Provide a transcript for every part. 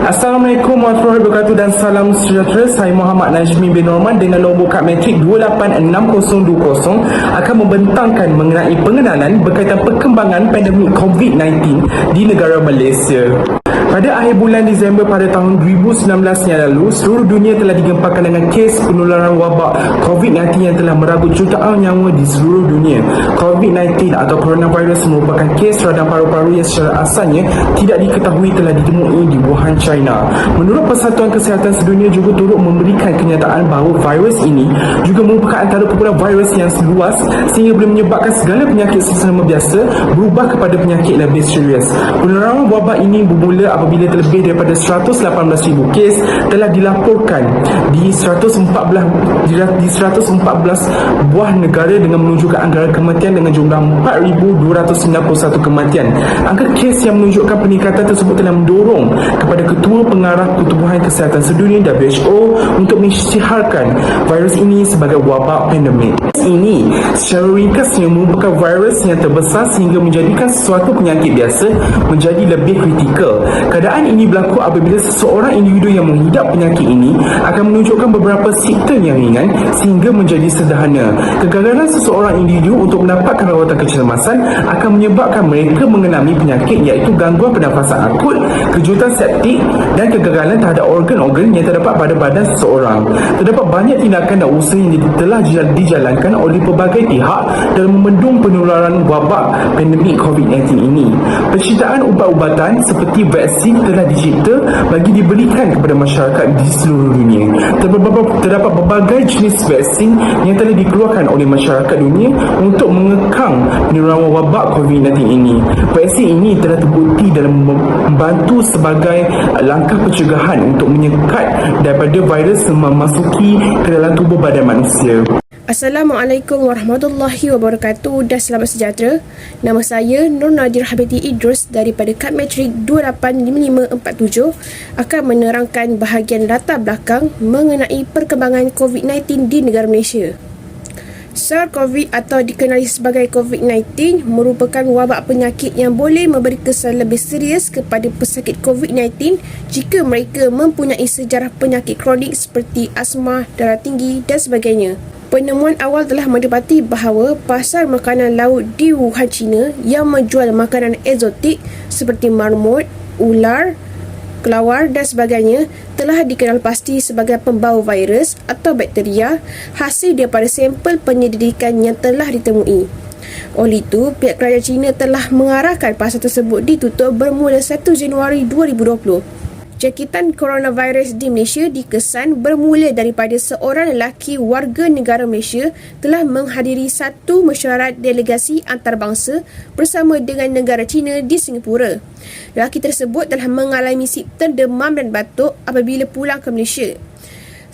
Assalamualaikum warahmatullahi wabarakatuh dan salam sejahtera. Saya Muhammad Najmi bin Norman dengan nombor kad metrik 286020 akan membentangkan mengenai pengenalan berkaitan perkembangan pandemik COVID-19 di negara Malaysia. Pada akhir bulan Disember pada tahun 2019 yang lalu, seluruh dunia telah digemparkan dengan kes penularan wabak COVID-19 yang telah merabut jutaan nyawa di seluruh dunia. COVID-19 atau coronavirus merupakan kes radang paru-paru yang secara asalnya tidak diketahui telah ditemui di Wuhan, China. Menurut Persatuan Kesihatan Sedunia juga turut memberikan kenyataan bahawa virus ini juga merupakan antara kumpulan virus yang luas sehingga boleh menyebabkan segala penyakit sesama biasa berubah kepada penyakit lebih serius. Penularan wabak ini bermula apabila terlebih daripada 118,000 kes telah dilaporkan di 114 buah negara dengan menunjukkan anggaran kematian dengan jumlah 4,291 kematian. Angka kes yang menunjukkan peningkatan tersebut telah mendorong kepada Ketua Pengarah Pertubuhan Kesihatan Sedunia WHO untuk mengisytiharkan virus ini sebagai wabak pandemik. Ini secara ringkasnya merupakan virus yang terbesar sehingga menjadikan sesuatu penyakit biasa menjadi lebih kritikal. Keadaan ini berlaku apabila seseorang individu yang mengidap penyakit ini akan menunjukkan beberapa simptom yang ringan sehingga menjadi sederhana. Kegagalan seseorang individu untuk mendapatkan rawatan kecemasan akan menyebabkan mereka mengalami penyakit iaitu gangguan pernafasan akut, kejutan septik dan kegagalan terhadap organ-organ yang terdapat pada badan seseorang. Terdapat banyak tindakan dan usaha yang telah dijalankan oleh pelbagai pihak dalam membendung penularan wabak pandemik COVID-19 ini. Penciptaan ubat-ubatan seperti vaksin telah dicipta bagi diberikan kepada masyarakat di seluruh dunia. Terdapat berbagai jenis vaksin yang telah dikeluarkan oleh masyarakat dunia untuk mengekang penularan wabak COVID-19 ini. Vaksin ini telah terbukti dalam membantu sebagai langkah pencegahan untuk menyekat daripada virus memasuki ke dalam tubuh badan manusia. Assalamualaikum warahmatullahi wabarakatuh dan selamat sejahtera. Nama saya Nur Nadir Habibti Idrus daripada kad metrik 285547 akan menerangkan bahagian latar belakang mengenai perkembangan COVID-19 di negara Malaysia. SARS-CoV atau dikenali sebagai COVID-19 merupakan wabak penyakit yang boleh memberi kesan lebih serius kepada pesakit COVID-19 jika mereka mempunyai sejarah penyakit kronik seperti asma, darah tinggi dan sebagainya. Penemuan awal telah mendapati bahawa pasar makanan laut di Wuhan, China yang menjual makanan eksotik seperti marmut, ular, kelawar dan sebagainya telah dikenal pasti sebagai pembawa virus atau bakteria hasil daripada sampel penyelidikan yang telah ditemui. Oleh itu, pihak kerajaan China telah mengarahkan pasar tersebut ditutup bermula 1 Januari 2020. Jangkitan coronavirus di Malaysia dikesan bermula daripada seorang lelaki warga negara Malaysia telah menghadiri satu mesyuarat delegasi antarabangsa bersama dengan negara China di Singapura. Lelaki tersebut telah mengalami simptom demam dan batuk apabila pulang ke Malaysia.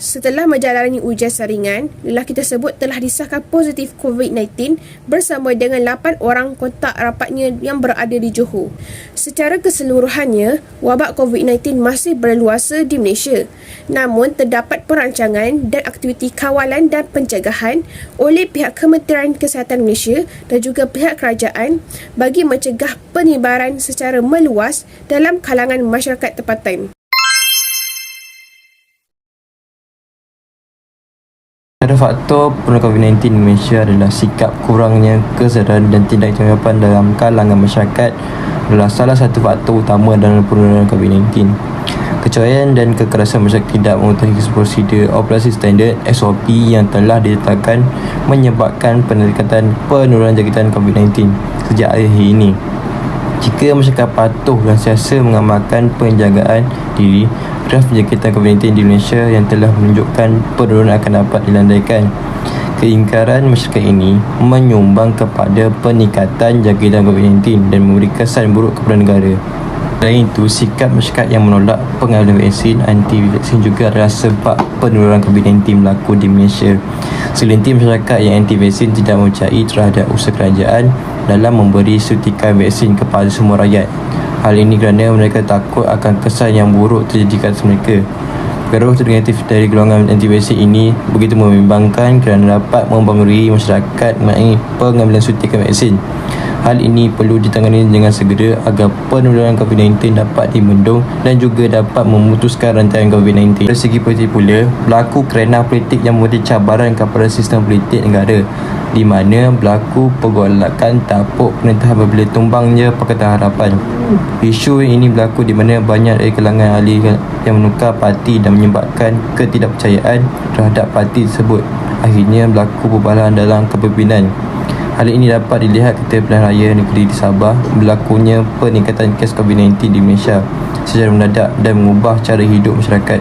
Setelah menjalani ujian saringan, lelaki tersebut telah disahkan positif COVID-19 bersama dengan 8 orang kontak rapatnya yang berada di Johor. Secara keseluruhannya, wabak COVID-19 masih berleluasa di Malaysia. Namun, terdapat perancangan dan aktiviti kawalan dan pencegahan oleh pihak Kementerian Kesihatan Malaysia dan juga pihak kerajaan bagi mencegah penyebaran secara meluas dalam kalangan masyarakat tempatan. Ada faktor penularan COVID-19 di Malaysia adalah sikap kurangnya kesedaran dan tindakan dalam kalangan masyarakat adalah salah satu faktor utama dalam penularan COVID-19. Keceriaan dan kekerasan masyarakat tidak mengetahui prosedur operasi standard SOP yang telah ditetapkan menyebabkan peningkatan penularan jangkitan COVID-19 sejak akhir ini. Jika masyarakat patuh dan sentiasa mengamalkan penjagaan diri, graf jangkitan COVID-19 di Malaysia yang telah menunjukkan penurunan akan dapat dilandaikan. Keingkaran masyarakat ini menyumbang kepada peningkatan jangkitan COVID-19 dan memberi kesan buruk kepada negara. Selain itu, sikap masyarakat yang menolak pengambilan vaksin anti-vaksin juga adalah sebab penularan COVID-19 berlaku di Malaysia. Segelintir masyarakat yang anti-vaksin tidak percayai terhadap usaha kerajaan dalam memberi suntikan vaksin kepada semua rakyat. Hal ini kerana mereka takut akan kesan yang buruk terjadi ke atas mereka. Pengaruh negatif dari golongan anti-vaksin ini begitu membimbangkan kerana dapat mempengaruhi masyarakat mengenai pengambilan suntikan vaksin. Hal ini perlu ditangani dengan segera agar penularan COVID-19 dapat dibendung dan juga dapat memutuskan rantaian COVID-19. Dari segi politik pula, berlaku kerana politik yang memberi cabaran kepada sistem politik negara, di mana berlaku pergolakan tapuk pemerintahan apabila tumbangnya Pakatan Harapan. Isu ini berlaku di mana banyak dari kalangan ahli yang menukar parti dan menyebabkan ketidakpercayaan terhadap parti tersebut. Akhirnya berlaku perbalahan dalam kepimpinan. Hal ini dapat dilihat ketika pilihan raya negeri di Sabah, berlakunya peningkatan kes COVID-19 di Malaysia secara mendadak dan mengubah cara hidup masyarakat.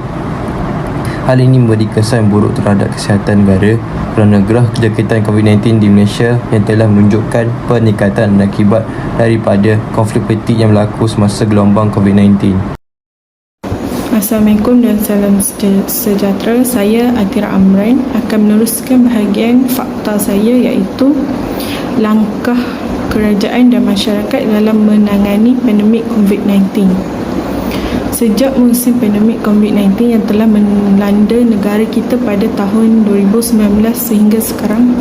Hal ini memberi kesan buruk terhadap kesihatan negara kerana graf kejangkitan COVID-19 di Malaysia yang telah menunjukkan peningkatan akibat daripada konflik politik yang berlaku semasa gelombang COVID-19. Assalamualaikum dan salam sejahtera. Saya Atira Amran akan meneruskan bahagian fakta saya, iaitu langkah kerajaan dan masyarakat dalam menangani pandemik COVID-19. Sejak musim pandemik COVID-19 yang telah melanda negara kita pada tahun 2019 sehingga sekarang,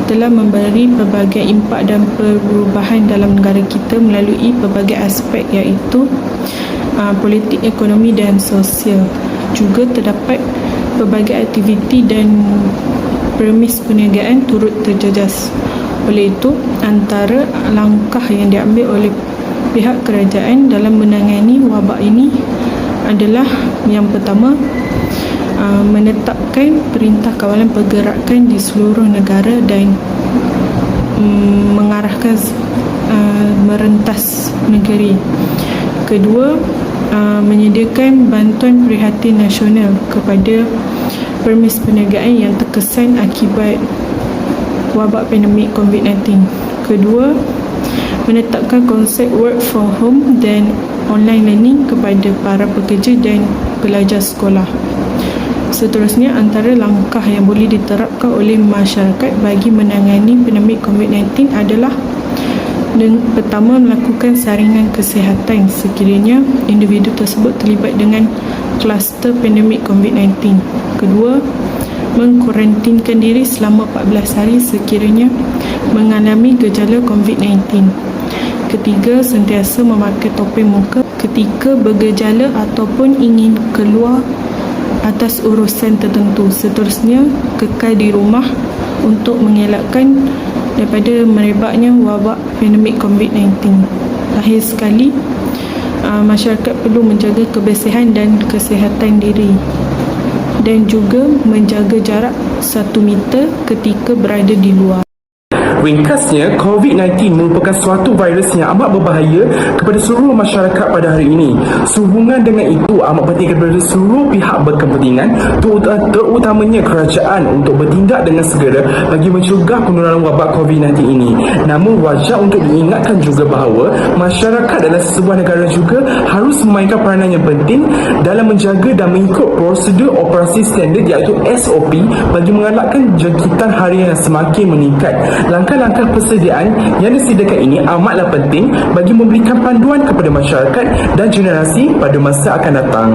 telah memberi pelbagai impak dan perubahan dalam negara kita melalui pelbagai aspek, iaitu politik, ekonomi dan sosial. Juga terdapat pelbagai aktiviti dan premis perniagaan turut terjejas. Oleh itu, antara langkah yang diambil oleh pihak kerajaan dalam menangani wabak ini adalah yang pertama, menetapkan perintah kawalan pergerakan di seluruh negara dan mengarahkan merentas negeri. Kedua, menyediakan bantuan prihatin nasional kepada premis perniagaan yang terkesan akibat wabak pandemik COVID-19. Kedua, menetapkan konsep work from home dan online learning kepada para pekerja dan pelajar sekolah. Seterusnya, antara langkah yang boleh diterapkan oleh masyarakat bagi menangani pandemik COVID-19 adalah pertama, melakukan saringan kesihatan sekiranya individu tersebut terlibat dengan kluster pandemik COVID-19. Kedua, mengkuarantinkan diri selama 14 hari sekiranya mengalami gejala COVID-19. Ketiga, sentiasa memakai topeng muka ketika bergejala ataupun ingin keluar atas urusan tertentu. Seterusnya, kekal di rumah untuk mengelakkan daripada merebaknya wabak pandemik COVID-19. Akhir sekali, masyarakat perlu menjaga kebersihan dan kesihatan diri dan juga menjaga jarak 1 meter ketika berada di luar. Ringkasnya, COVID-19 merupakan suatu virus yang amat berbahaya kepada seluruh masyarakat pada hari ini. Sehubungan dengan itu, amat penting kepada seluruh pihak berkepentingan, terutamanya kerajaan, untuk bertindak dengan segera bagi mencegah penularan wabak COVID-19 ini. Namun, wajar untuk diingatkan juga bahawa masyarakat dalam sebuah negara juga harus memainkan peranan yang penting dalam menjaga dan mengikut prosedur operasi standard, iaitu SOP, bagi mengelakkan jangkitan harian yang semakin meningkat. Langkah-langkah persediaan yang disediakan ini amatlah penting bagi memberikan panduan kepada masyarakat dan generasi pada masa akan datang.